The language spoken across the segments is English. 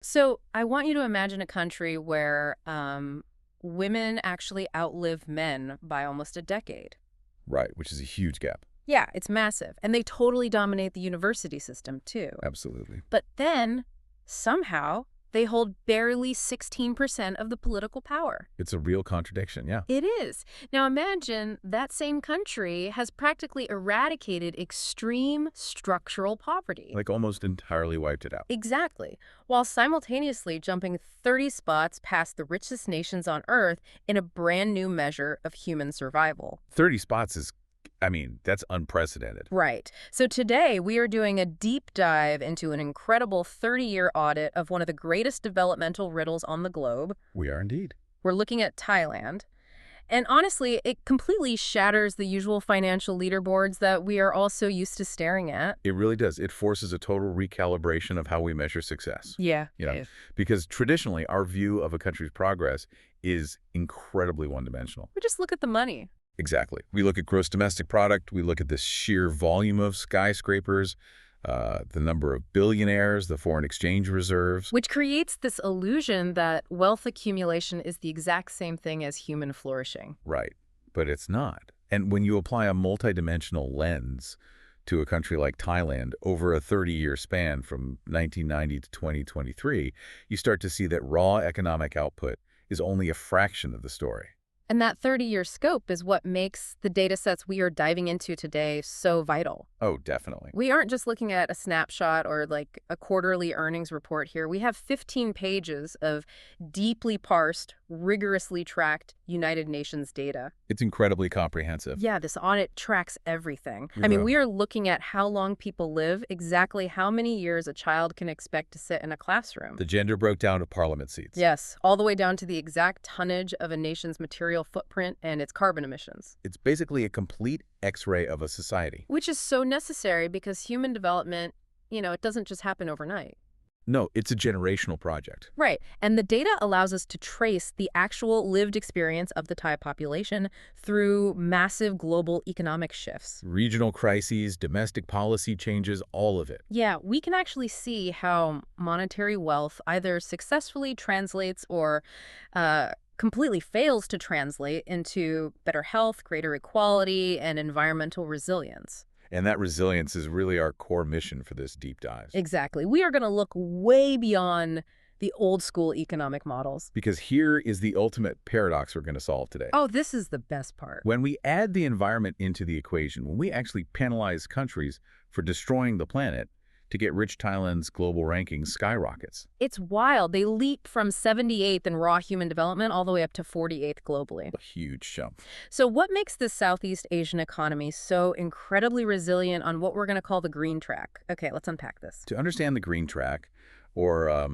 So I want you to imagine a country where women actually outlive men by almost a decade. Right, which is a huge gap. Yeah, it's massive. And they totally dominate the university system, too. Absolutely. But then, somehow, they hold barely 16% of the political power. It's a real contradiction, yeah. It is. Now imagine that same country has practically eradicated extreme structural poverty. Like almost entirely wiped it out. Exactly, while simultaneously jumping 30 spots past the richest nations on Earth in a brand new measure of human survival. 30 spots is, that's unprecedented. Right. So today we are doing a deep dive into an incredible 30-year audit of one of the greatest developmental riddles on the globe. We are indeed. We're looking at Thailand. And honestly, it completely shatters the usual financial leaderboards that we are also used to staring at. It really does. It forces a total recalibration of how we measure success. Yeah. Because traditionally our view of a country's progress is incredibly one-dimensional. We just look at the money. Exactly. We look at gross domestic product, we look at the sheer volume of skyscrapers, the number of billionaires, the foreign exchange reserves. Which creates this illusion that wealth accumulation is the exact same thing as human flourishing. Right. But it's not. And when you apply a multidimensional lens to a country like Thailand over a 30-year span from 1990 to 2023, you start to see that raw economic output is only a fraction of the story. And that 30-year scope is what makes the data sets we are diving into today so vital. Oh, definitely. We aren't just looking at a snapshot or like a quarterly earnings report here. We have 15 pages of deeply parsed, rigorously tracked United Nations data. It's incredibly comprehensive. Yeah, this audit tracks everything. Yeah. We are looking at how long people live, exactly how many years a child can expect to sit in a classroom. The gender broke down to parliament seats. Yes, all the way down to the exact tonnage of a nation's material footprint and its carbon emissions. It's basically a complete X-ray of a society. Which is so necessary because human development, it doesn't just happen overnight. No, it's a generational project. Right. And the data allows us to trace the actual lived experience of the Thai population through massive global economic shifts. Regional crises, domestic policy changes, all of it. Yeah, we can actually see how monetary wealth either successfully translates or completely fails to translate into better health, greater equality, and environmental resilience. And that resilience is really our core mission for this deep dive. Exactly. We are going to look way beyond the old school economic models. Because here is the ultimate paradox we're going to solve today. Oh, this is the best part. When we add the environment into the equation, when we actually penalize countries for destroying the planet to get rich Thailand's global ranking skyrockets. It's wild. They leap from 78th in raw human development all the way up to 48th globally. A huge jump. So what makes this Southeast Asian economy so incredibly resilient on what we're going to call the green track? Okay, let's unpack this. To understand the green track, or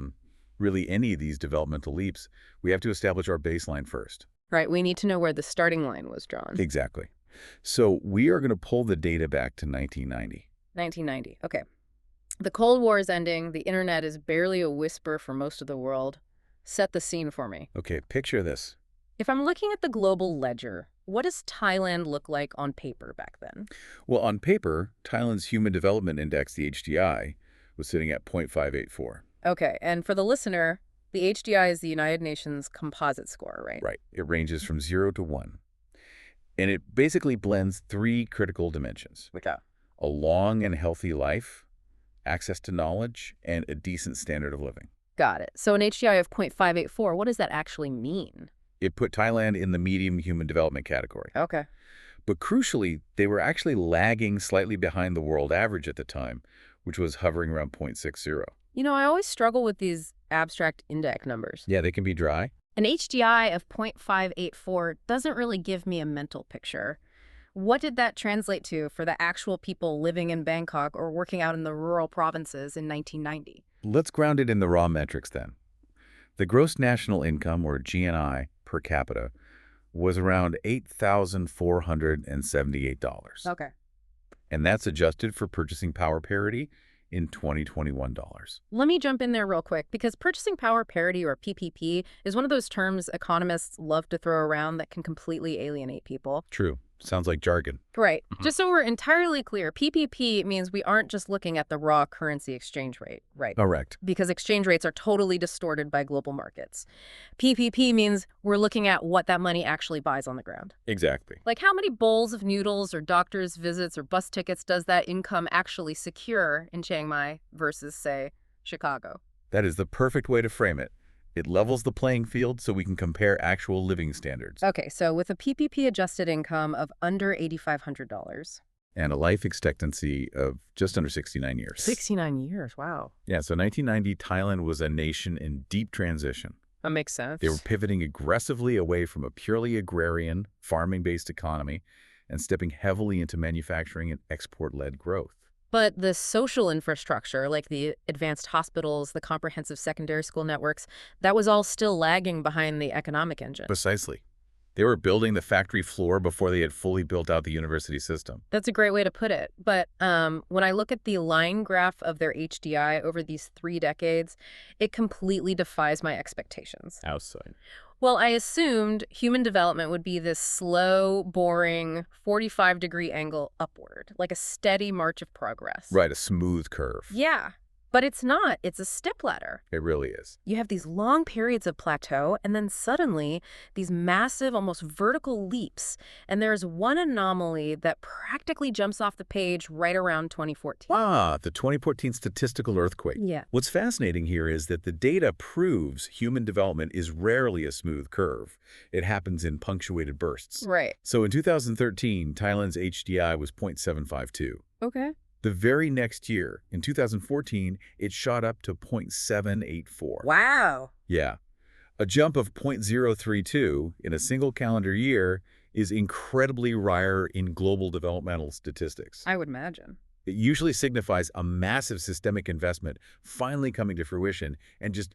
really any of these developmental leaps, we have to establish our baseline first. Right, we need to know where the starting line was drawn. Exactly. So we are going to pull the data back to 1990. 1990, okay. The Cold War is ending. The internet is barely a whisper for most of the world. Set the scene for me. Okay, picture this. If I'm looking at the global ledger, what does Thailand look like on paper back then? Well, on paper, Thailand's Human Development Index, the HDI, was sitting at 0.584. Okay, and for the listener, the HDI is the United Nations composite score, right? Right. It ranges from 0 to 1. And it basically blends three critical dimensions. Which are? A long and healthy life, access to knowledge, and a decent standard of living. Got it. So an HDI of 0.584, what does that actually mean? It put Thailand in the medium human development category. Okay. But crucially, they were actually lagging slightly behind the world average at the time, which was hovering around 0.60. I always struggle with these abstract index numbers. Yeah, they can be dry. An HDI of 0.584 doesn't really give me a mental picture. What did that translate to for the actual people living in Bangkok or working out in the rural provinces in 1990? Let's ground it in the raw metrics then. The gross national income, or GNI, per capita was around $8,478. Okay. And that's adjusted for purchasing power parity in 2021 dollars. Let me jump in there real quick, because purchasing power parity, or PPP, is one of those terms economists love to throw around that can completely alienate people. True. sounds like jargon. Right. Mhm. Just so we're entirely clear, PPP means we aren't just looking at the raw currency exchange rate, right? Correct. Because exchange rates are totally distorted by global markets. PPP means we're looking at what that money actually buys on the ground. Exactly. Like how many bowls of noodles or doctor's visits or bus tickets does that income actually secure in Chiang Mai versus, say, Chicago? That is the perfect way to frame it. It levels the playing field so we can compare actual living standards. Okay, so with a PPP adjusted income of under $8,500. And a life expectancy of just under 69 years. 69 years, wow. Yeah, so 1990, Thailand was a nation in deep transition. That makes sense. They were pivoting aggressively away from a purely agrarian, farming-based economy and stepping heavily into manufacturing and export-led growth. But the social infrastructure, like the advanced hospitals, the comprehensive secondary school networks, that was all still lagging behind the economic engine. Precisely. They were building the factory floor before they had fully built out the university system. That's a great way to put it. But when I look at the line graph of their HDI over these 3 decades, it completely defies my expectations. Outside. Well, I assumed human development would be this slow, boring, 45-degree angle upward, like a steady march of progress. Right, a smooth curve. Yeah, but it's not. It's a stepladder. It really is. You have these long periods of plateau, and then suddenly these massive, almost vertical leaps. And there's one anomaly that practically jumps off the page right around 2014. Ah, the 2014 statistical earthquake. Yeah. What's fascinating here is that the data proves human development is rarely a smooth curve. It happens in punctuated bursts. Right. So in 2013, Thailand's HDI was 0.752. Okay. The very next year, in 2014, it shot up to 0.784. Wow. Yeah. A jump of 0.032 in a single calendar year is incredibly rare in global developmental statistics. I would imagine. It usually signifies a massive systemic investment finally coming to fruition and just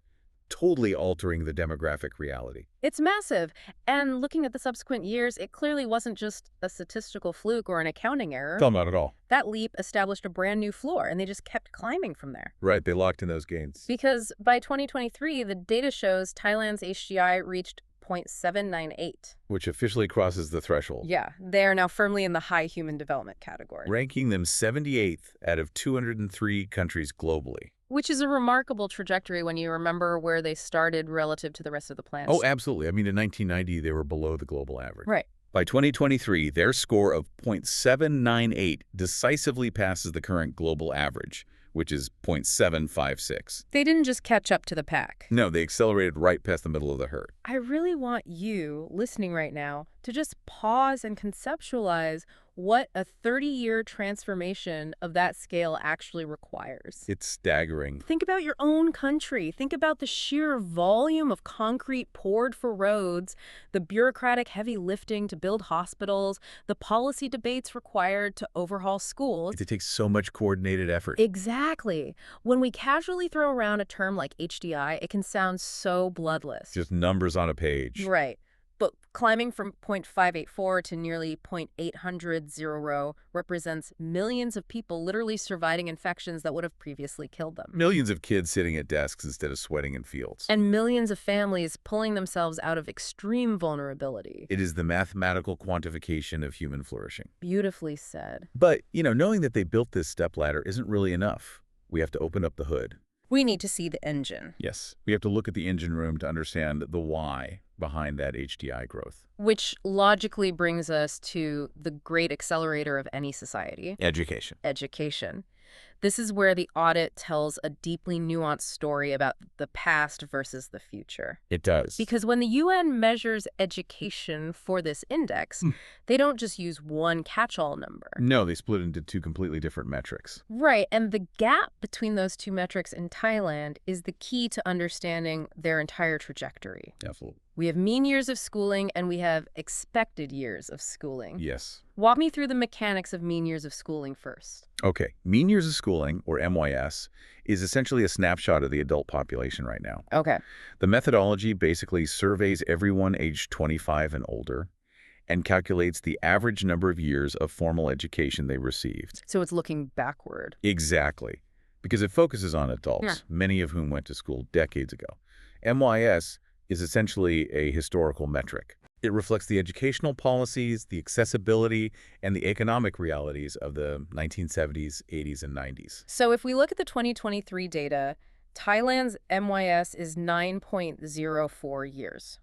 totally altering the demographic reality. It's massive. And looking at the subsequent years, it clearly wasn't just a statistical fluke or an accounting error. Not at all. That leap established a brand new floor, and they just kept climbing from there. Right, they locked in those gains. Because by 2023, the data shows Thailand's HDI reached 0.798. Which officially crosses the threshold. Yeah, they are now firmly in the high human development category. Ranking them 78th out of 203 countries globally. Which is a remarkable trajectory when you remember where they started relative to the rest of the planet. Oh, absolutely. I mean, in 1990, they were below the global average. Right. By 2023, their score of 0.798 decisively passes the current global average, which is 0.756. They didn't just catch up to the pack. No, they accelerated right past the middle of the herd. I really want you, listening right now, to just pause and conceptualize what a 30-year transformation of that scale actually requires. It's staggering. Think about your own country. Think about the sheer volume of concrete poured for roads, the bureaucratic heavy lifting to build hospitals, the policy debates required to overhaul schools. It takes so much coordinated effort. Exactly. When we casually throw around a term like HDI, it can sound so bloodless. Just numbers on a page. Right. But climbing from 0.584 to nearly 0.800 represents millions of people literally surviving infections that would have previously killed them. Millions of kids sitting at desks instead of sweating in fields. And millions of families pulling themselves out of extreme vulnerability. It is the mathematical quantification of human flourishing. Beautifully said. But, knowing that they built this stepladder isn't really enough. We have to open up the hood. We need to see the engine. Yes, we have to look at the engine room to understand the why behind that HDI growth. Which logically brings us to the great accelerator of any society. Education. Education. This is where the audit tells a deeply nuanced story about the past versus the future. It does. Because when the UN measures education for this index, they don't just use one catch-all number. No, they split into two completely different metrics. Right, and the gap between those two metrics in Thailand is the key to understanding their entire trajectory. Absolutely. We have mean years of schooling and we have expected years of schooling. Yes. Walk me through the mechanics of mean years of schooling first. Okay. Mean years of schooling, or MYS, is essentially a snapshot of the adult population right now. Okay. The methodology basically surveys everyone aged 25 and older and calculates the average number of years of formal education they received. So it's looking backward. Exactly. Because it focuses on adults, many of whom went to school decades ago. MYS is essentially a historical metric. It reflects the educational policies, the accessibility, and the economic realities of the 1970s, 80s, and 90s. So if we look at the 2023 data, Thailand's MYS is 9.04 years.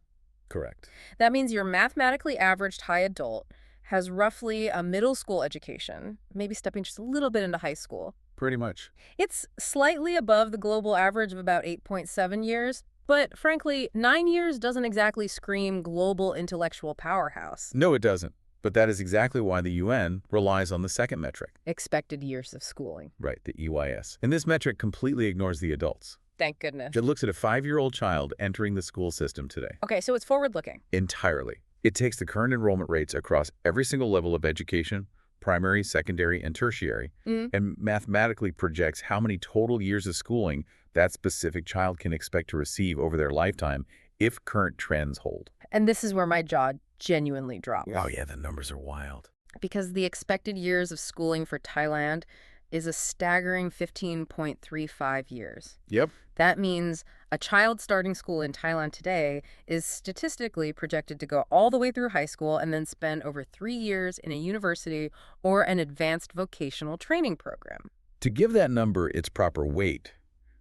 Correct. That means your mathematically average Thai adult has roughly a middle school education, maybe stepping just a little bit into high school. Pretty much. It's slightly above the global average of about 8.7 years, but frankly, 9 years doesn't exactly scream global intellectual powerhouse. No, it doesn't. But that is exactly why the UN relies on the second metric. Expected years of schooling. Right, the EYS. And this metric completely ignores the adults. Thank goodness. It looks at a 5-year-old child entering the school system today. Okay, so it's forward-looking. Entirely. It takes the current enrollment rates across every single level of education, primary, secondary, and tertiary, and mathematically projects how many total years of schooling that specific child can expect to receive over their lifetime if current trends hold. And this is where my jaw genuinely drops. Oh yeah, the numbers are wild. Because the expected years of schooling for Thailand is a staggering 15.35 years. Yep. That means a child starting school in Thailand today is statistically projected to go all the way through high school and then spend over 3 years in a university or an advanced vocational training program. To give that number its proper weight,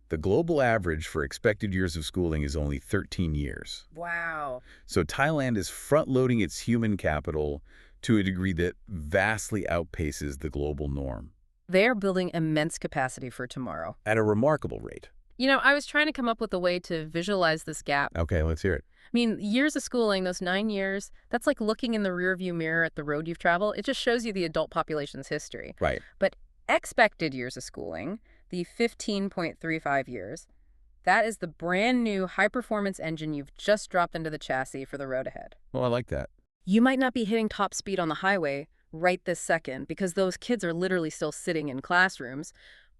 the global average for expected years of schooling is only 13 years. Wow. So Thailand is front-loading its human capital to a degree that vastly outpaces the global norm. They're building immense capacity for tomorrow. At a remarkable rate. You know, I was trying to come up with a way to visualize this gap. Okay, let's hear it. I mean, years of schooling, those 9 years, that's like looking in the rearview mirror at the road you've traveled. It just shows you the adult population's history. Right. But expected years of schooling, the 15.35 years, that is the brand new high-performance engine you've just dropped into the chassis for the road ahead. Well, I like that. You might not be hitting top speed on the highway right this second because those kids are literally still sitting in classrooms,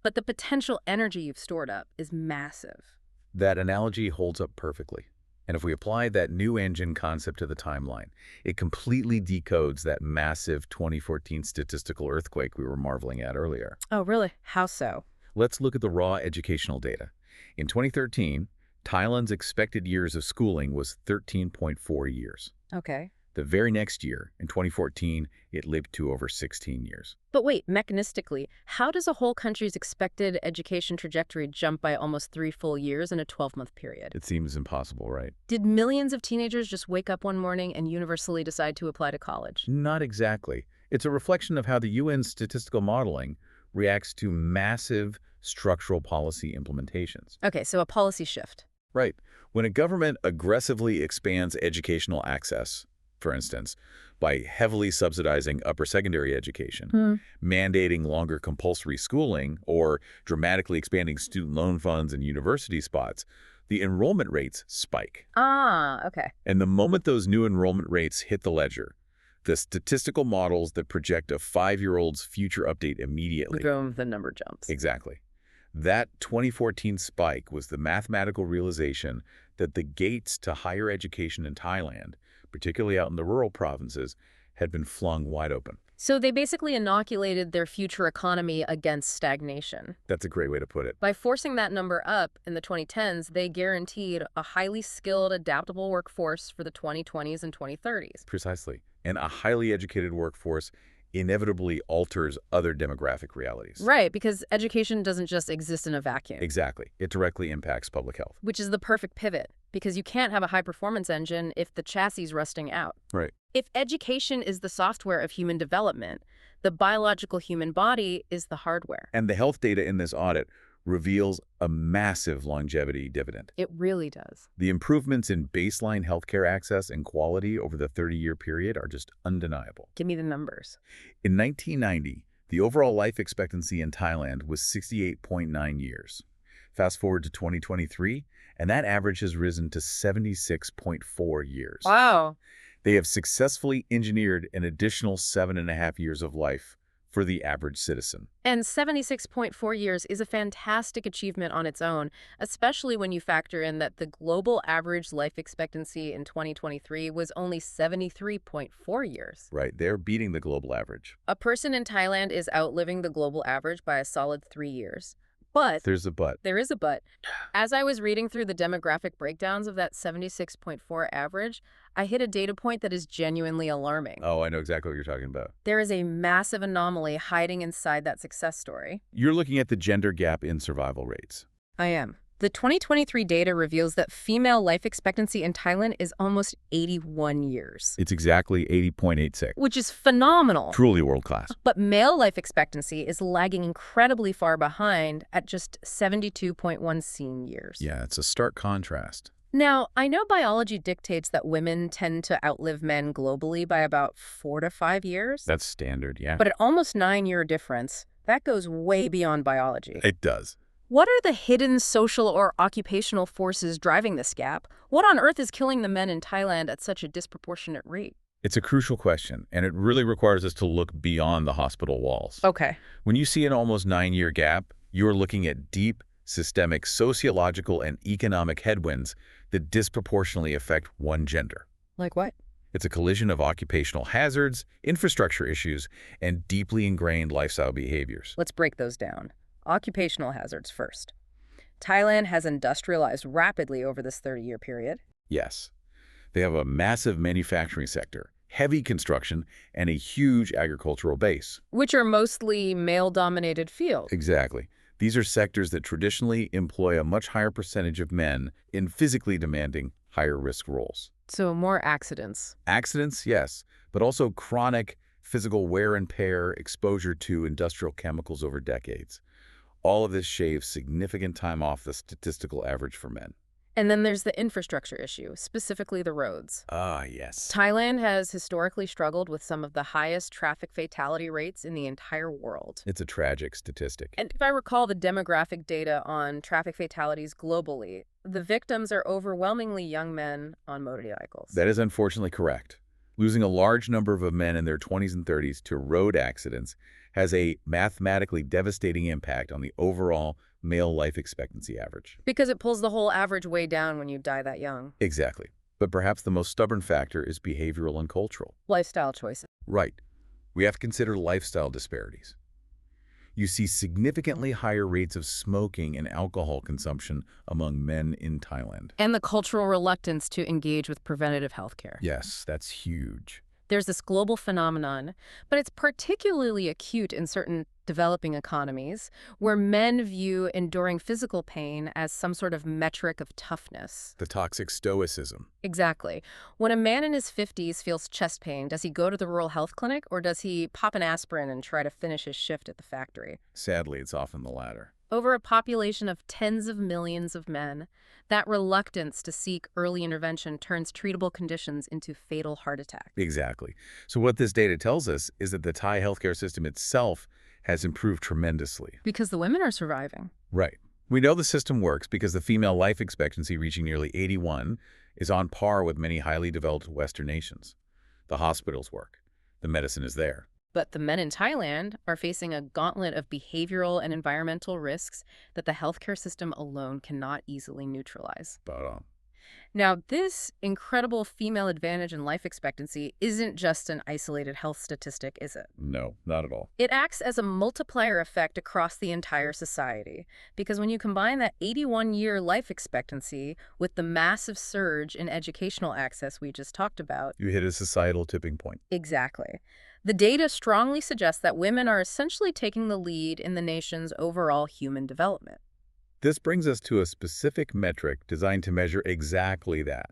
but the potential energy you've stored up is massive. That analogy holds up perfectly. And if we apply that new engine concept to the timeline, it completely decodes that massive 2014 statistical earthquake we were marveling at earlier. Oh, really? How so? Let's look at the raw educational data. In 2013, Thailand's expected years of schooling was 13.4 years. Okay. The very next year, in 2014, it lived to over 16 years. But wait, mechanistically, how does a whole country's expected education trajectory jump by almost 3 full years in a 12-month period? It seems impossible, right? Did millions of teenagers just wake up one morning and universally decide to apply to college? Not exactly. It's a reflection of how the UN's statistical modeling reacts to massive structural policy implementations. Okay, so a policy shift. Right. When a government aggressively expands educational access, for instance, by heavily subsidizing upper secondary education, mandating longer compulsory schooling, or dramatically expanding student loan funds and university spots, the enrollment rates spike. Ah, okay. And the moment those new enrollment rates hit the ledger, the statistical models that project a 5-year-old's future update immediately. Boom, the number jumps. Exactly. That 2014 spike was the mathematical realization that the gates to higher education in Thailand, particularly out in the rural provinces, had been flung wide open. So they basically inoculated their future economy against stagnation. That's a great way to put it. By forcing that number up in the 2010s, they guaranteed a highly skilled, adaptable workforce for the 2020s and 2030s. Precisely. And a highly educated workforce inevitably alters other demographic realities. Right, because education doesn't just exist in a vacuum. Exactly. It directly impacts public health. Which is the perfect pivot, because you can't have a high-performance engine if the chassis is rusting out. Right. If education is the software of human development, the biological human body is the hardware. And the health data in this audit reveals a massive longevity dividend. It really does. The improvements in baseline healthcare access and quality over the 30-year period are just undeniable. Give me the numbers. In 1990, the overall life expectancy in Thailand was 68.9 years. Fast forward to 2023, and that average has risen to 76.4 years. Wow. They have successfully engineered an additional 7.5 years of life for the average citizen. And 76.4 years is a fantastic achievement on its own, especially when you factor in that the global average life expectancy in 2023 was only 73.4 years. Right, they're beating the global average. A person in Thailand is outliving the global average by a solid 3 years. But There's a but. there is a but. As I was reading through the demographic breakdowns of that 76.4 average, I hit a data point that is genuinely alarming. Oh, I know exactly what you're talking about. There is a massive anomaly hiding inside that success story. You're looking at the gender gap in survival rates. I am. The 2023 data reveals that female life expectancy in Thailand is almost 81 years, It's exactly 80.86. which is phenomenal. Truly world-class. But male life expectancy is lagging incredibly far behind at just 72.1 seen years. Yeah, it's a stark contrast. Now, I know biology dictates that women tend to outlive men globally by about 4 to 5 years. That's standard, yeah. But at almost 9-year difference, that goes way beyond biology. It does. What are the hidden social or occupational forces driving this gap? What on earth is killing the men in Thailand at such a disproportionate rate? It's a crucial question, and it really requires us to look beyond the hospital walls. Okay. When you see an almost 9-year gap, you're looking at deep, systemic, sociological, and economic headwinds that disproportionately affect one gender. Like what? It's a collision of occupational hazards, infrastructure issues, and deeply ingrained lifestyle behaviors. Let's break those down. Occupational hazards first. Thailand has industrialized rapidly over this 30-year period. Yes, they have a massive manufacturing sector, heavy construction, and a huge agricultural base. Which are mostly male-dominated fields. Exactly. These are sectors that traditionally employ a much higher percentage of men in physically demanding, higher-risk roles. So more accidents. Accidents, yes, but also chronic physical wear and tear, exposure to industrial chemicals over decades. All of this shaves significant time off the statistical average for men. And then there's the infrastructure issue, specifically the roads. Ah, yes. Thailand has historically struggled with some of the highest traffic fatality rates in the entire world. It's a tragic statistic. And if I recall the demographic data on traffic fatalities globally, the victims are overwhelmingly young men on motorcycles. That is unfortunately correct. Losing a large number of men in their 20s and 30s to road accidents has a mathematically devastating impact on the overall male life expectancy average. Because it pulls the whole average way down when you die that young. Exactly. But perhaps the most stubborn factor is behavioral and cultural. Lifestyle choices. Right. We have to consider lifestyle disparities. You see significantly higher rates of smoking and alcohol consumption among men in Thailand. And the cultural reluctance to engage with preventative health care. Yes, that's huge. There's this global phenomenon, but it's particularly acute in certain developing economies where men view enduring physical pain as some sort of metric of toughness. The toxic stoicism. Exactly. When a man in his 50s feels chest pain, does he go to the rural health clinic or does he pop an aspirin and try to finish his shift at the factory? Sadly, it's often the latter. Over a population of tens of millions of men, that reluctance to seek early intervention turns treatable conditions into fatal heart attacks. Exactly. So what this data tells us is that the Thai healthcare system itself has improved tremendously. Because the women are surviving. Right. We know the system works because the female life expectancy reaching nearly 81 is on par with many highly developed Western nations. The hospitals work. The medicine is there. But the men in Thailand are facing a gauntlet of behavioral and environmental risks that the healthcare system alone cannot easily neutralize. But Now, this incredible female advantage in life expectancy isn't just an isolated health statistic, is it? no, not at all. It acts as a multiplier effect across the entire society, because when you combine that 81-year life expectancy with the massive surge in educational access we just talked about. You hit a societal tipping point. Exactly. The data strongly suggests that women are essentially taking the lead in the nation's overall human development. This brings us to a specific metric designed to measure exactly that,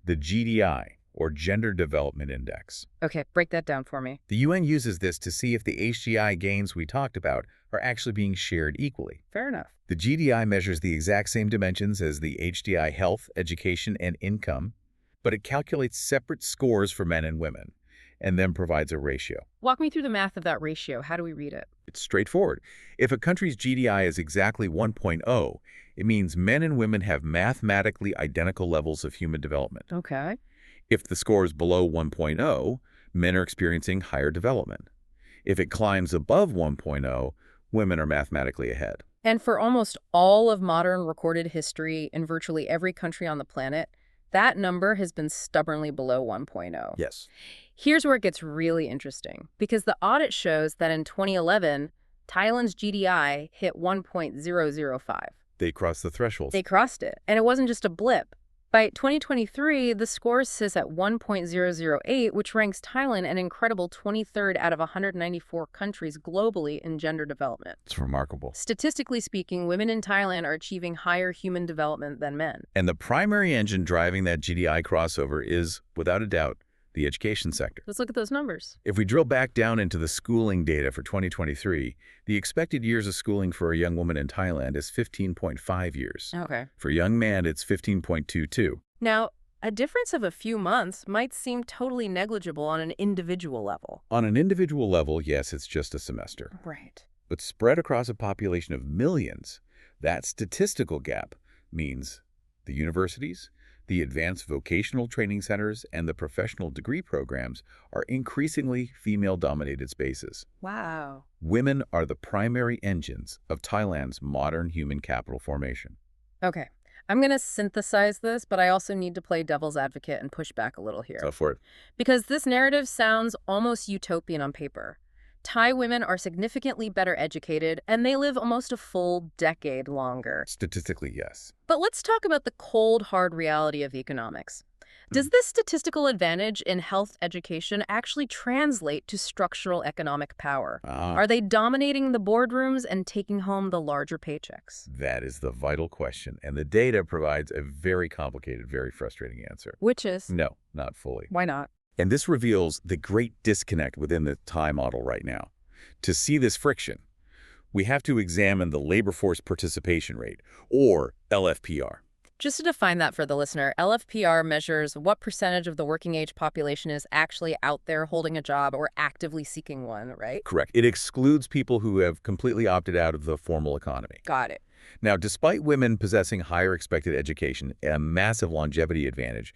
the GDI, or Gender Development Index. Okay, break that down for me. The UN uses this to see if the HDI gains we talked about are actually being shared equally. Fair enough. The GDI measures the exact same dimensions as the HDI health, education, and income, but it calculates separate scores for men and women, and then provides a ratio. Walk me through the math of that ratio. How do we read it? It's straightforward. If a country's GDI is exactly 1.0, it means men and women have mathematically identical levels of human development. Okay. If the score is below 1.0, men are experiencing higher development. If it climbs above 1.0, women are mathematically ahead. And for almost all of modern recorded history in virtually every country on the planet, that number has been stubbornly below 1.0. Yes. Here's where it gets really interesting, because the audit shows that in 2011, Thailand's GDI hit 1.005. They crossed the threshold. They crossed it, and it wasn't just a blip. By 2023, the score sits at 1.008, which ranks Thailand an incredible 23rd out of 194 countries globally in gender development. It's remarkable. Statistically speaking, women in Thailand are achieving higher human development than men. And the primary engine driving that GDI crossover is, without a doubt, the education sector. Let's look at those numbers. If we drill back down into the schooling data for 2023, the expected years of schooling for a young woman in Thailand is 15.5 years. Okay. For a young man, it's 15.22. Now, a difference of a few months might seem totally negligible on an individual level. On an individual level, yes, it's just a semester. Right. But spread across a population of millions, that statistical gap means the universities, the advanced vocational training centers, and the professional degree programs are increasingly female-dominated spaces. Wow. Women are the primary engines of Thailand's modern human capital formation. Okay. I'm going to synthesize this, but I also need to play devil's advocate and push back a little here. Go for it. Because this narrative sounds almost utopian on paper. Thai women are significantly better educated, and they live almost a full decade longer. Statistically, yes. But let's talk about the cold, hard reality of economics. Does this statistical advantage in health education actually translate to structural economic power? Are they dominating the boardrooms and taking home the larger paychecks? That is the vital question, and the data provides a very complicated, very frustrating answer. Which is? No, not fully. Why not? And this reveals the great disconnect within the Thai model right now. To see this friction, we have to examine the labor force participation rate, or LFPR. Just to define that for the listener, LFPR measures what percentage of the working age population is actually out there holding a job or actively seeking one, right? Correct. It excludes people who have completely opted out of the formal economy. Got it. Now, despite women possessing higher expected education and a massive longevity advantage,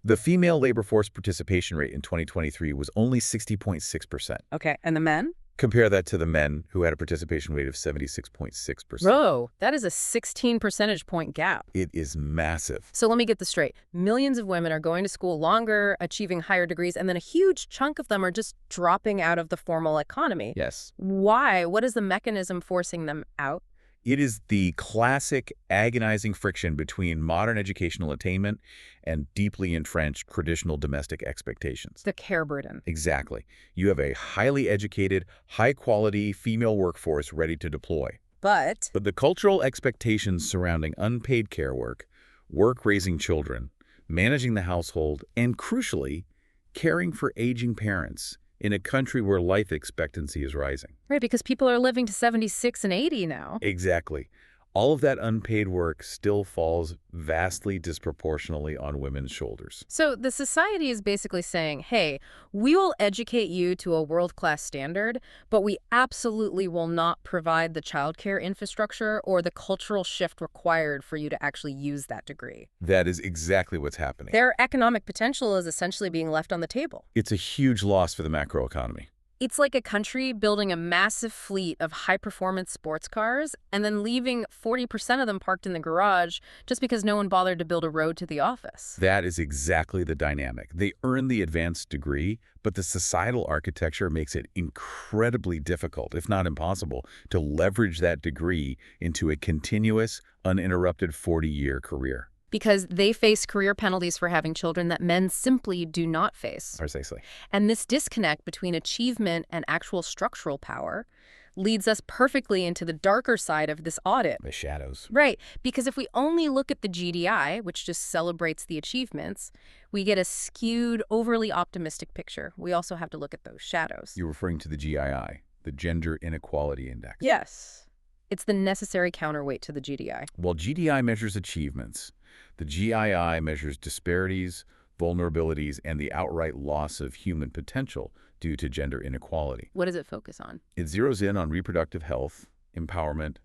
the female labor force participation rate in 2023 was only 60.6%. Okay, and the men? Compare that to the men, who had a participation rate of 76.6%. Whoa, that is a 16 percentage point gap. It is massive. So let me get this straight. Millions of women are going to school longer, achieving higher degrees, and then a huge chunk of them are just dropping out of the formal economy. Yes. Why? What is the mechanism forcing them out? It is the classic agonizing friction between modern educational attainment and deeply entrenched traditional domestic expectations. The care burden. Exactly. You have a highly educated, high-quality female workforce ready to deploy. But the cultural expectations surrounding unpaid care work raising children, managing the household, and crucially, caring for aging parents in a country where life expectancy is rising. Right, because people are living to 76 and 80 now. Exactly. All of that unpaid work still falls vastly disproportionately on women's shoulders. So the society is basically saying, hey, we will educate you to a world-class standard, but we absolutely will not provide the childcare infrastructure or the cultural shift required for you to actually use that degree. That is exactly what's happening. Their economic potential is essentially being left on the table. It's a huge loss for the macroeconomy. It's like a country building a massive fleet of high-performance sports cars and then leaving 40% of them parked in the garage just because no one bothered to build a road to the office. That is exactly the dynamic. They earn the advanced degree, but the societal architecture makes it incredibly difficult, if not impossible, to leverage that degree into a continuous, uninterrupted 40-year career. Because they face career penalties for having children that men simply do not face. Precisely. And this disconnect between achievement and actual structural power leads us perfectly into the darker side of this audit. The shadows. Right, because if we only look at the GDI, which just celebrates the achievements, we get a skewed, overly optimistic picture. We also have to look at those shadows. You're referring to the GII, the Gender Inequality Index. Yes. It's the necessary counterweight to the GDI. While GDI measures achievements, the GII measures disparities, vulnerabilities, and the outright loss of human potential due to gender inequality. What does it focus on? It zeroes in on reproductive health, empowerment,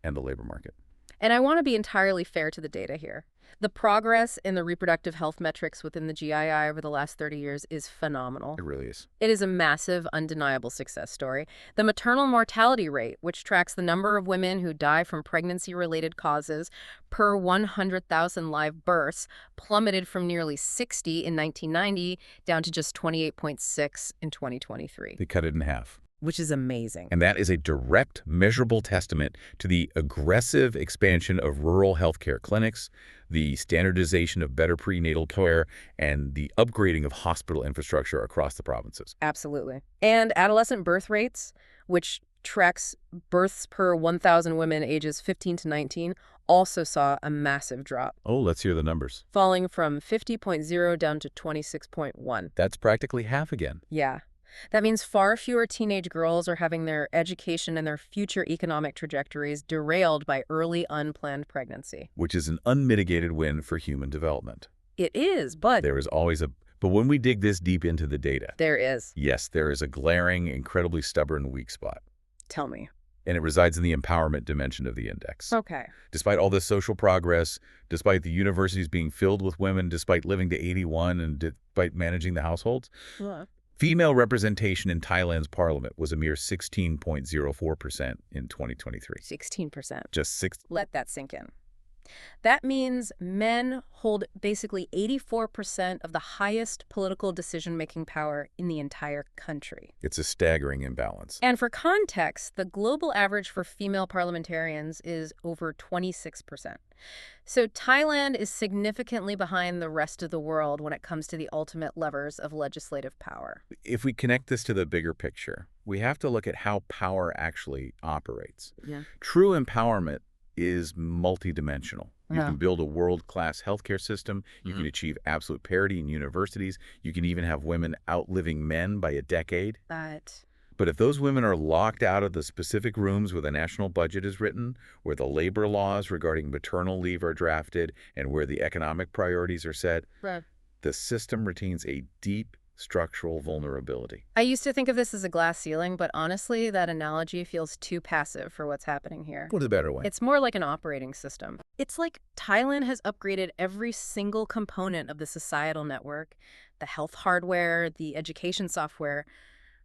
and the labor market. And I want to be entirely fair to the data here. The progress in the reproductive health metrics within the GII over the last 30 years is phenomenal. It really is. It is a massive, undeniable success story. The maternal mortality rate, which tracks the number of women who die from pregnancy-related causes per 100,000 live births, plummeted from nearly 60 in 1990 down to just 28.6 in 2023. They cut it in half. which is amazing. And that is a direct, measurable testament to the aggressive expansion of rural healthcare clinics, the standardization of better prenatal care, and the upgrading of hospital infrastructure across the provinces. Absolutely. And adolescent birth rates, which tracks births per 1,000 women ages 15 to 19, also saw a massive drop, Oh, let's hear the numbers. falling from 50.0 down to 26.1. That's practically half again. Yeah. That means far fewer teenage girls are having their education and their future economic trajectories derailed by early unplanned pregnancy. Which is an unmitigated win for human development. It is, but There is always a... But when we dig this deep into the data, there is. yes, there is a glaring, incredibly stubborn weak spot. Tell me. And it resides in the empowerment dimension of the index. Okay. Despite all this social progress, despite the universities being filled with women, despite living to 81, and despite managing the households, Well, female representation in Thailand's parliament was a mere 16.04% in 2023. 16%. Just six. Let that sink in. That means men hold basically 84% of the highest political decision-making power in the entire country. It's a staggering imbalance. And for context, the global average for female parliamentarians is over 26%. So Thailand is significantly behind the rest of the world when it comes to the ultimate levers of legislative power. If we connect this to the bigger picture, we have to look at how power actually operates. Yeah. True empowerment is multidimensional. You Yeah. can build a world-class healthcare system. You can achieve absolute parity in universities. You can even have women outliving men by a decade. But But if those women are locked out of the specific rooms where the national budget is written, where the labor laws regarding maternal leave are drafted, and where the economic priorities are set, the system retains a deep structural vulnerability. I used to think of this as a glass ceiling, but honestly, that analogy feels too passive for what's happening here. What is a better way? It's more like an operating system. It's like Thailand has upgraded every single component of the societal network, the health hardware, the education software,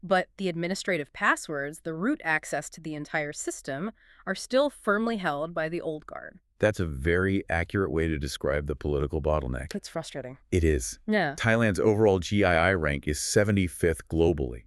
but the administrative passwords, the root access to the entire system, are still firmly held by the old guard. That's a very accurate way to describe the political bottleneck. It's frustrating. It is. Yeah. Thailand's overall GII rank is 75th globally,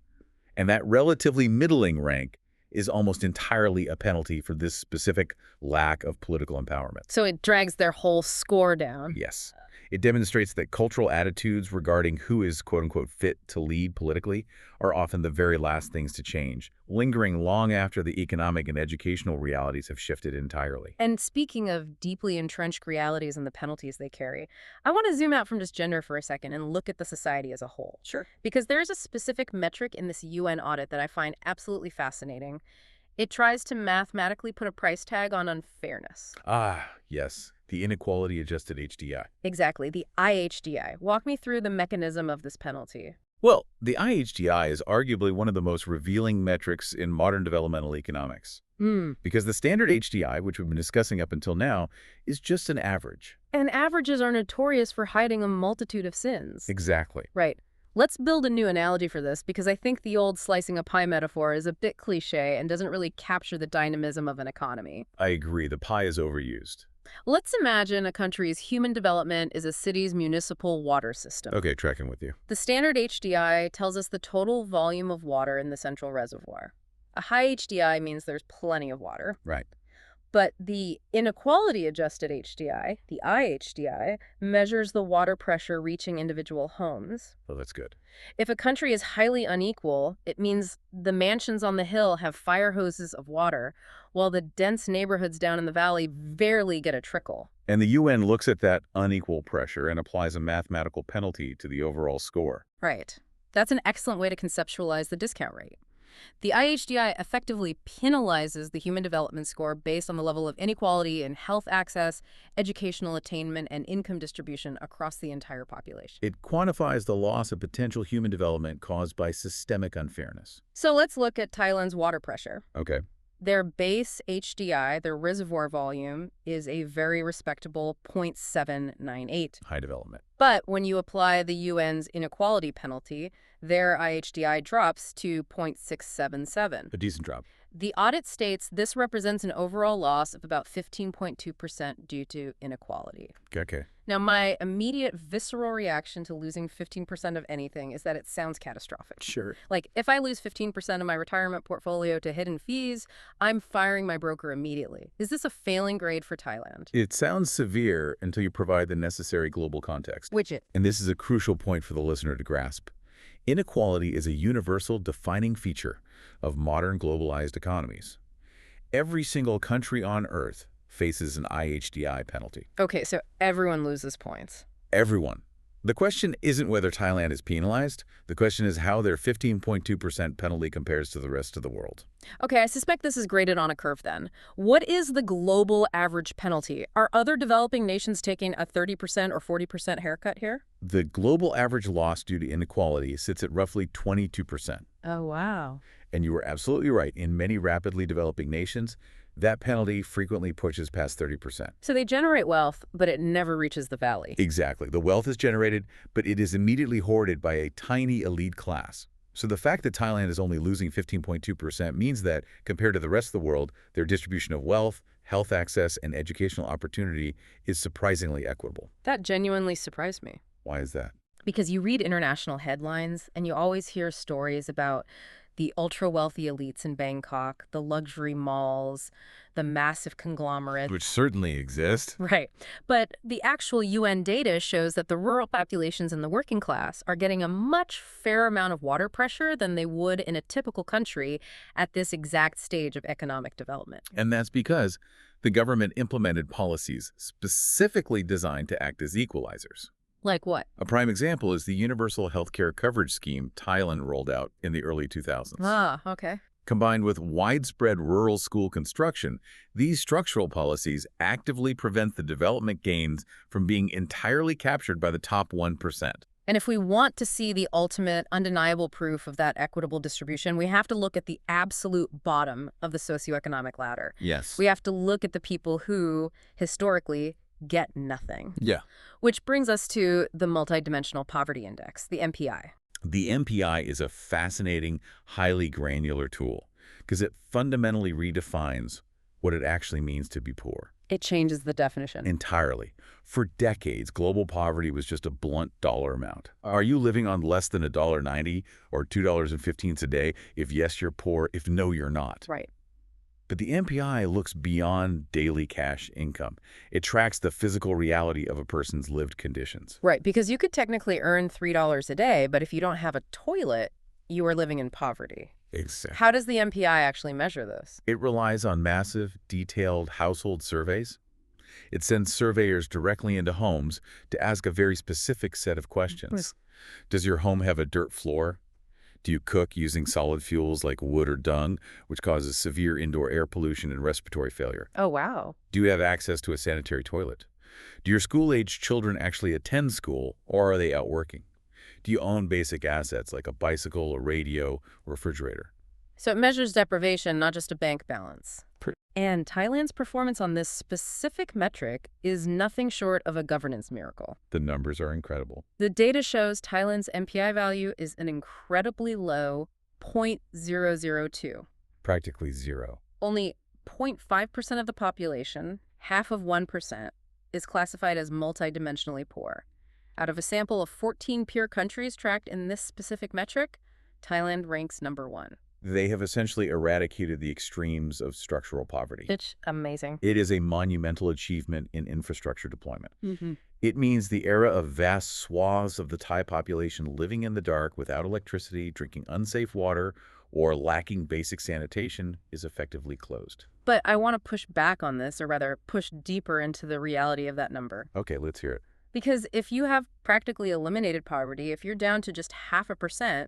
and that relatively middling rank is almost entirely a penalty for this specific lack of political empowerment. So it drags their whole score down. Yes. It demonstrates that cultural attitudes regarding who is quote-unquote fit to lead politically are often the very last things to change, lingering long after the economic and educational realities have shifted entirely. And speaking of deeply entrenched realities and the penalties they carry, I want to zoom out from just gender for a second and look at the society as a whole. Sure. Because there is a specific metric in this UN audit that I find absolutely fascinating. It tries to mathematically put a price tag on unfairness. Ah, yes. The inequality-adjusted HDI. Exactly, the IHDI. Walk me through the mechanism of this penalty. Well, the IHDI is arguably one of the most revealing metrics in modern developmental economics. Because the standard HDI, which we've been discussing up until now, is just an average. And averages are notorious for hiding a multitude of sins. Exactly. Right. Let's build a new analogy for this because I think the old slicing a pie metaphor is a bit cliche and doesn't really capture the dynamism of an economy. I agree. The pie is overused. Let's imagine a country's human development is a city's municipal water system. Okay, tracking with you. The standard HDI tells us the total volume of water in the central reservoir. A high HDI means there's plenty of water. Right. But the inequality-adjusted HDI, the IHDI, measures the water pressure reaching individual homes. Oh, that's good. If a country is highly unequal, it means the mansions on the hill have fire hoses of water, while the dense neighborhoods down in the valley barely get a trickle. And the UN looks at that unequal pressure and applies a mathematical penalty to the overall score. Right. That's an excellent way to conceptualize the discount rate. The IHDI effectively penalizes the human development score based on the level of inequality in health access, educational attainment, and income distribution across the entire population. It quantifies the loss of potential human development caused by systemic unfairness. So let's look at Thailand's water pressure. Okay. Their base HDI, their reservoir volume, is a very respectable 0.798. High development. But when you apply the UN's inequality penalty, their IHDI drops to 0.677. A decent drop. The audit states this represents an overall loss of about 15.2% due to inequality. Okay. Now, my immediate visceral reaction to losing 15% of anything is that it sounds catastrophic. Sure. Like, if I lose 15% of my retirement portfolio to hidden fees, I'm firing my broker immediately. Is this a failing grade for Thailand? It sounds severe until you provide the necessary global context. Which it. And this is a crucial point for the listener to grasp. Inequality is a universal defining feature of modern globalized economies. Every single country on Earth faces an IHDI penalty. Okay, so everyone loses points. Everyone. The question isn't whether Thailand is penalized. The question is how their 15.2% penalty compares to the rest of the world. Okay, I suspect this is graded on a curve then. What is the global average penalty? Are other developing nations taking a 30% or 40% haircut here? The global average loss due to inequality sits at roughly 22%. Oh, wow. And you were absolutely right. In many rapidly developing nations, that penalty frequently pushes past 30%. So they generate wealth, but it never reaches the valley. Exactly. The wealth is generated, but it is immediately hoarded by a tiny elite class. So the fact that Thailand is only losing 15.2% means that, compared to the rest of the world, their distribution of wealth, health access, and educational opportunity is surprisingly equitable. That genuinely surprised me. Why is that? Because you read international headlines and you always hear stories about the ultra-wealthy elites in Bangkok, the luxury malls, the massive conglomerates. Which certainly exist. Right. But the actual UN data shows that the rural populations and the working class are getting a much fair amount of water pressure than they would in a typical country at this exact stage of economic development. And that's because the government implemented policies specifically designed to act as equalizers. Like what? A prime example is the Universal Healthcare Coverage Scheme Thailand rolled out in the early 2000s. Ah, okay. Combined with widespread rural school construction, these structural policies actively prevent the development gains from being entirely captured by the top 1%. And if we want to see the ultimate, undeniable proof of that equitable distribution, we have to look at the absolute bottom of the socioeconomic ladder. Yes. We have to look at the people who, historically, get nothing. Yeah. Which brings us to the Multidimensional Poverty Index, the MPI. The MPI is a fascinating, highly granular tool because it fundamentally redefines what it actually means to be poor. It changes the definition. Entirely. For decades, global poverty was just a blunt dollar amount. Are you living on less than $1.90 or $2.15 a day? If yes, you're poor. If no, you're not. Right. But the MPI looks beyond daily cash income. It tracks the physical reality of a person's lived conditions. Right, because you could technically earn $3 a day, but if you don't have a toilet, you are living in poverty. Exactly. How does the MPI actually measure this? It relies on massive, detailed household surveys. It sends surveyors directly into homes to ask a very specific set of questions. Does your home have a dirt floor? Do you cook using solid fuels like wood or dung, which causes severe indoor air pollution and respiratory failure? Oh, wow. Do you have access to a sanitary toilet? Do your school-aged children actually attend school, or are they out working? Do you own basic assets like a bicycle, a radio, or refrigerator? So it measures deprivation, not just a bank balance. And Thailand's performance on this specific metric is nothing short of a governance miracle. The numbers are incredible. The data shows Thailand's MPI value is an incredibly low 0.002. Practically zero. Only 0.5% of the population, half of 1%, is classified as multidimensionally poor. Out of a sample of 14 peer countries tracked in this specific metric, Thailand ranks #1. They have essentially eradicated the extremes of structural poverty. It's amazing. It is a monumental achievement in infrastructure deployment. Mm-hmm. It means the era of vast swaths of the Thai population living in the dark without electricity, drinking unsafe water, or lacking basic sanitation is effectively closed. But I want to push back on this, or rather push deeper into the reality of that number. Okay, let's hear it. Because if you have practically eliminated poverty, if you're down to just 0.5%,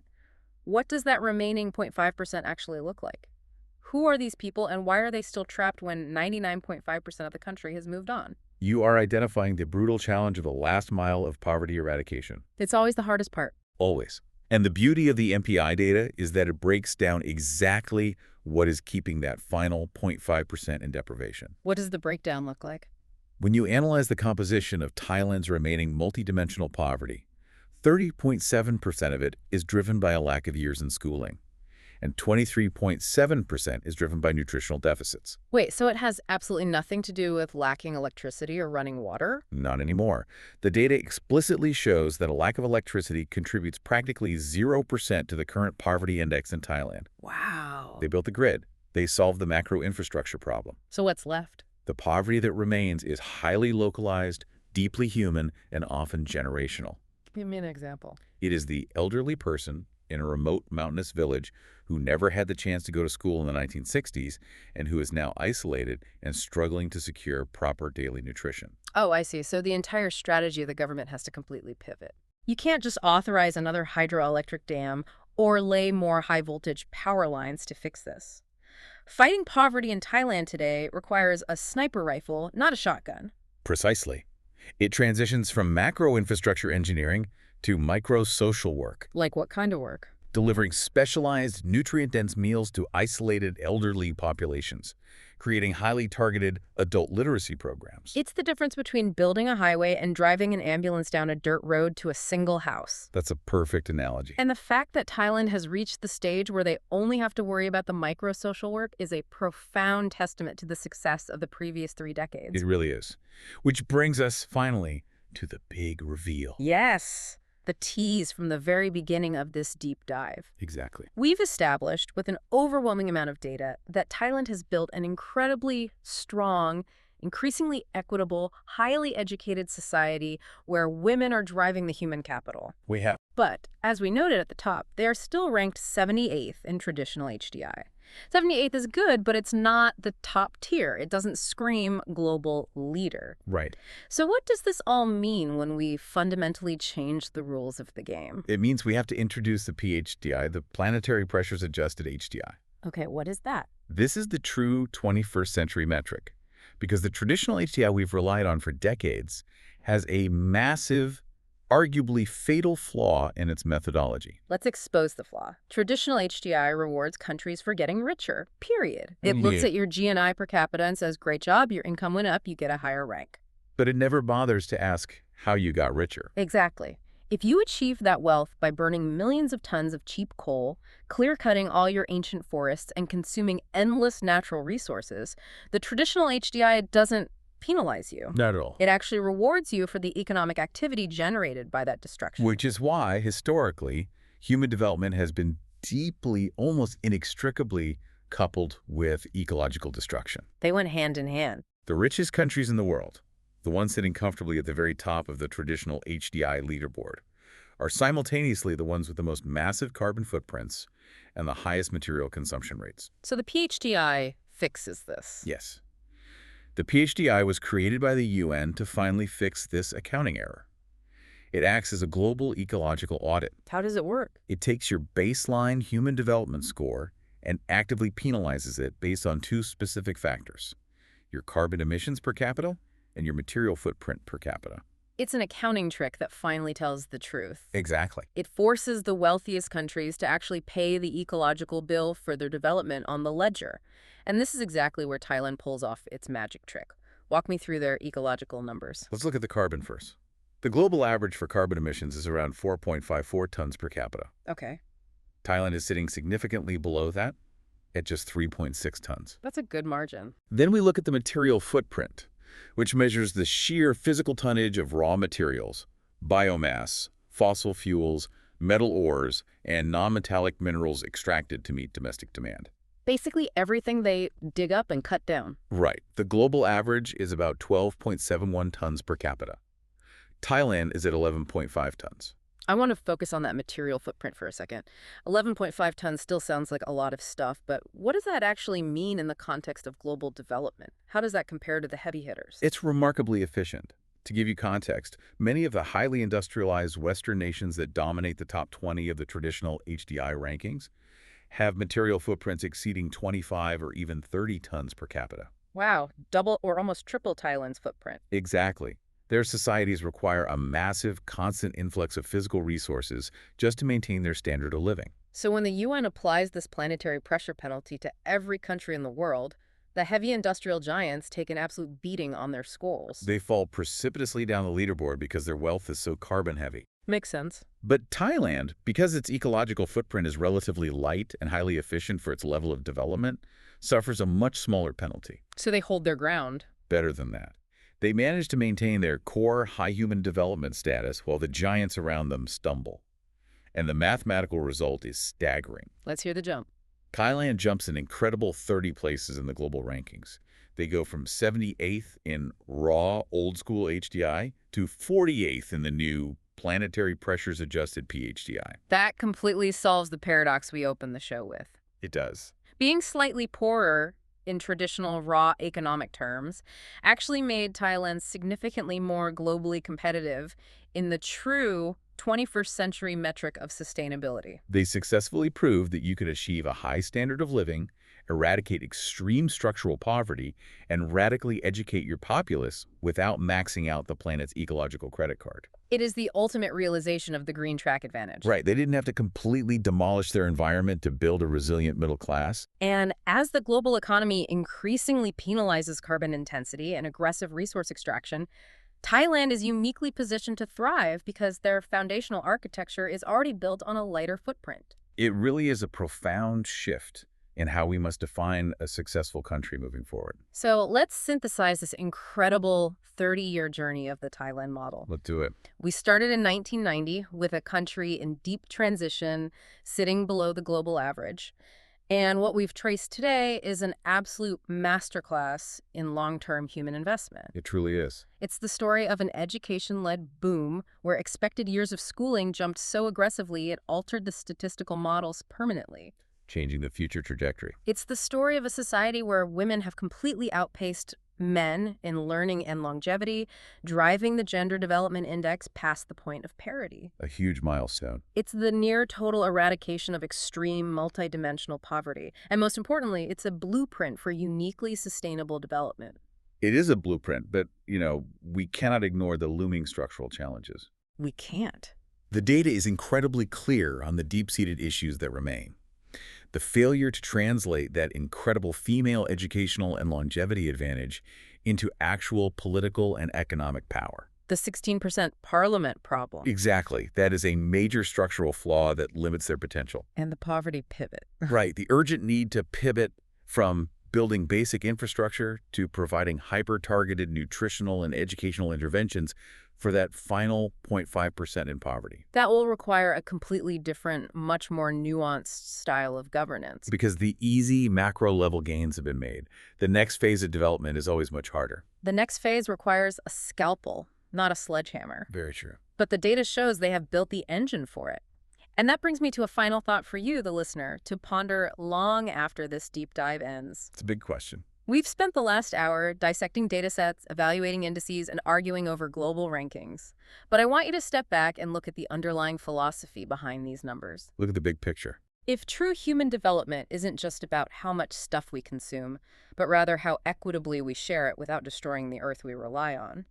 what does that remaining 0.5% actually look like? Who are these people and why are they still trapped when 99.5% of the country has moved on? You are identifying the brutal challenge of the last mile of poverty eradication. It's always the hardest part. Always. And the beauty of the MPI data is that it breaks down exactly what is keeping that final 0.5% in deprivation. What does the breakdown look like? When you analyze the composition of Thailand's remaining multidimensional poverty, 30.7% of it is driven by a lack of years in schooling. and 23.7% is driven by nutritional deficits. Wait, so it has absolutely nothing to do with lacking electricity or running water? Not anymore. The data explicitly shows that a lack of electricity contributes practically 0% to the current poverty index in Thailand. Wow. They built the grid. They solved the macro infrastructure problem. So what's left? The poverty that remains is highly localized, deeply human, and often generational. Give me an example. It is the elderly person in a remote mountainous village who never had the chance to go to school in the 1960s and who is now isolated and struggling to secure proper daily nutrition. Oh, I see. So the entire strategy of the government has to completely pivot. You can't just authorize another hydroelectric dam or lay more high-voltage power lines to fix this. Fighting poverty in Thailand today requires a sniper rifle, not a shotgun. Precisely. It transitions from macro infrastructure engineering to micro-social work, Like what kind of work? delivering specialized, nutrient-dense meals to isolated elderly populations, creating highly targeted adult literacy programs. It's the difference between building a highway and driving an ambulance down a dirt road to a single house. That's a perfect analogy. And the fact that Thailand has reached the stage where they only have to worry about the micro-social work is a profound testament to the success of the previous 3 decades. It really is. Which brings us, finally, to the big reveal. Yes, the tease from the very beginning of this deep dive. Exactly. We've established, with an overwhelming amount of data, that Thailand has built an incredibly strong, increasingly equitable, highly educated society where women are driving the human capital. We have. But, as we noted at the top, they are still ranked 78th in traditional HDI. 78th is good, but it's not the top tier. It doesn't scream global leader. Right. So what does this all mean when we fundamentally change the rules of the game? It means we have to introduce the PHDI, the Planetary Pressures Adjusted HDI. Okay, what is that? This is the true 21st century metric, because the traditional HDI we've relied on for decades has a massive, arguably fatal flaw in its methodology. Let's expose the flaw. Traditional HDI rewards countries for getting richer, period. It looks at your GNI per capita and says, great job, your income went up, you get a higher rank. But it never bothers to ask how you got richer. Exactly. If you achieve that wealth by burning millions of tons of cheap coal, clear-cutting all your ancient forests, and consuming endless natural resources, the traditional HDI doesn't penalize you. Not at all. It actually rewards you for the economic activity generated by that destruction. Which is why, historically, human development has been deeply, almost inextricably coupled with ecological destruction. They went hand in hand. The richest countries in the world, the ones sitting comfortably at the very top of the traditional HDI leaderboard, are simultaneously the ones with the most massive carbon footprints and the highest material consumption rates. So the PHDI fixes this. Yes. The PHDI was created by the UN to finally fix this accounting error. It acts as a global ecological audit. How does it work? It takes your baseline human development score and actively penalizes it based on 2 specific factors: your carbon emissions per capita and your material footprint per capita. It's an accounting trick that finally tells the truth. Exactly. It forces the wealthiest countries to actually pay the ecological bill for their development on the ledger. And this is exactly where Thailand pulls off its magic trick. Walk me through their ecological numbers. Let's look at the carbon first. The global average for carbon emissions is around 4.54 tons per capita. Okay, Thailand is sitting significantly below that at just 3.6 tons. that's a good margin. Then we look at the material footprint, which measures the sheer physical tonnage of raw materials, biomass, fossil fuels, metal ores, and non-metallic minerals extracted to meet domestic demand. Basically everything they dig up and cut down. Right. The global average is about 12.71 tons per capita. Thailand is at 11.5 tons. I want to focus on that material footprint for a second. 11.5 tons still sounds like a lot of stuff, but what does that actually mean in the context of global development? How does that compare to the heavy hitters? It's remarkably efficient. To give you context, many of the highly industrialized Western nations that dominate the top 20 of the traditional HDI rankings have material footprints exceeding 25 or even 30 tons per capita. Wow, double or almost triple Thailand's footprint. Exactly. Their societies require a massive, constant influx of physical resources just to maintain their standard of living. So when the UN applies this planetary pressure penalty to every country in the world, the heavy industrial giants take an absolute beating on their scores. They fall precipitously down the leaderboard because their wealth is so carbon heavy. Makes sense. But Thailand, because its ecological footprint is relatively light and highly efficient for its level of development, suffers a much smaller penalty. So they hold their ground. Better than that. They manage to maintain their core high human development status while the giants around them stumble. And the mathematical result is staggering. Let's hear the jump. Thailand jumps an incredible 30 places in the global rankings. They go from 78th in raw, old-school HDI to 48th in the new planetary pressures-adjusted PHDI. That completely solves the paradox we opened the show with. It does. Being slightly poorer in traditional raw economic terms actually made Thailand significantly more globally competitive in the true 21st century metric of sustainability. They successfully proved that you could achieve a high standard of living, eradicate extreme structural poverty, and radically educate your populace without maxing out the planet's ecological credit card. It is the ultimate realization of the green track advantage. Right, they didn't have to completely demolish their environment to build a resilient middle class. And as the global economy increasingly penalizes carbon intensity and aggressive resource extraction, Thailand is uniquely positioned to thrive because their foundational architecture is already built on a lighter footprint. It really is a profound shift in how we must define a successful country moving forward. So let's synthesize this incredible 30-year journey of the Thailand model. Let's do it. We started in 1990 with a country in deep transition, sitting below the global average. And what we've traced today is an absolute masterclass in long-term human investment. It truly is. It's the story of an education-led boom where expected years of schooling jumped so aggressively it altered the statistical models permanently. Changing the future trajectory. It's the story of a society where women have completely outpaced men in learning and longevity, driving the gender development index past the point of parity. A huge milestone. It's the near total eradication of extreme multidimensional poverty. And most importantly, it's a blueprint for uniquely sustainable development. It is a blueprint, but, we cannot ignore the looming structural challenges. We can't. The data is incredibly clear on the deep-seated issues that remain. The failure to translate that incredible female educational and longevity advantage into actual political and economic power. The 16% parliament problem. Exactly. That is a major structural flaw that limits their potential. And the poverty pivot. Right. The urgent need to pivot from building basic infrastructure to providing hyper-targeted nutritional and educational interventions for that final 0.5% in poverty. That will require a completely different, much more nuanced style of governance. Because the easy macro-level gains have been made. The next phase of development is always much harder. The next phase requires a scalpel, not a sledgehammer. Very true. But the data shows they have built the engine for it. And that brings me to a final thought for you, the listener, to ponder long after this deep dive ends. It's a big question. We've spent the last hour dissecting data sets, evaluating indices, and arguing over global rankings. But I want you to step back and look at the underlying philosophy behind these numbers. Look at the big picture. If true human development isn't just about how much stuff we consume, but rather how equitably we share it without destroying the earth we rely on,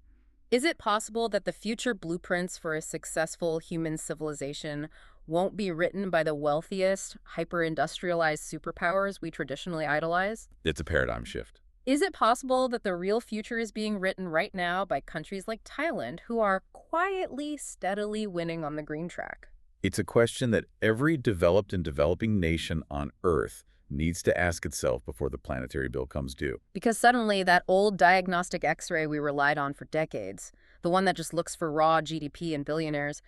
is it possible that the future blueprints for a successful human civilization won't be written by the wealthiest, hyper-industrialized superpowers we traditionally idolize? It's a paradigm shift. Is it possible that the real future is being written right now by countries like Thailand, who are quietly, steadily winning on the green track? It's a question that every developed and developing nation on Earth needs to ask itself before the planetary bill comes due. Because suddenly that old diagnostic X-ray we relied on for decades, the one that just looks for raw GDP and billionaires,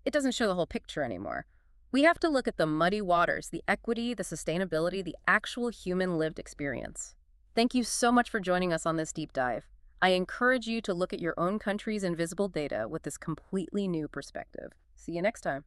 it doesn't show the whole picture anymore. We have to look at the muddy waters, the equity, the sustainability, the actual human lived experience. Thank you so much for joining us on this deep dive. I encourage you to look at your own country's invisible data with this completely new perspective. See you next time.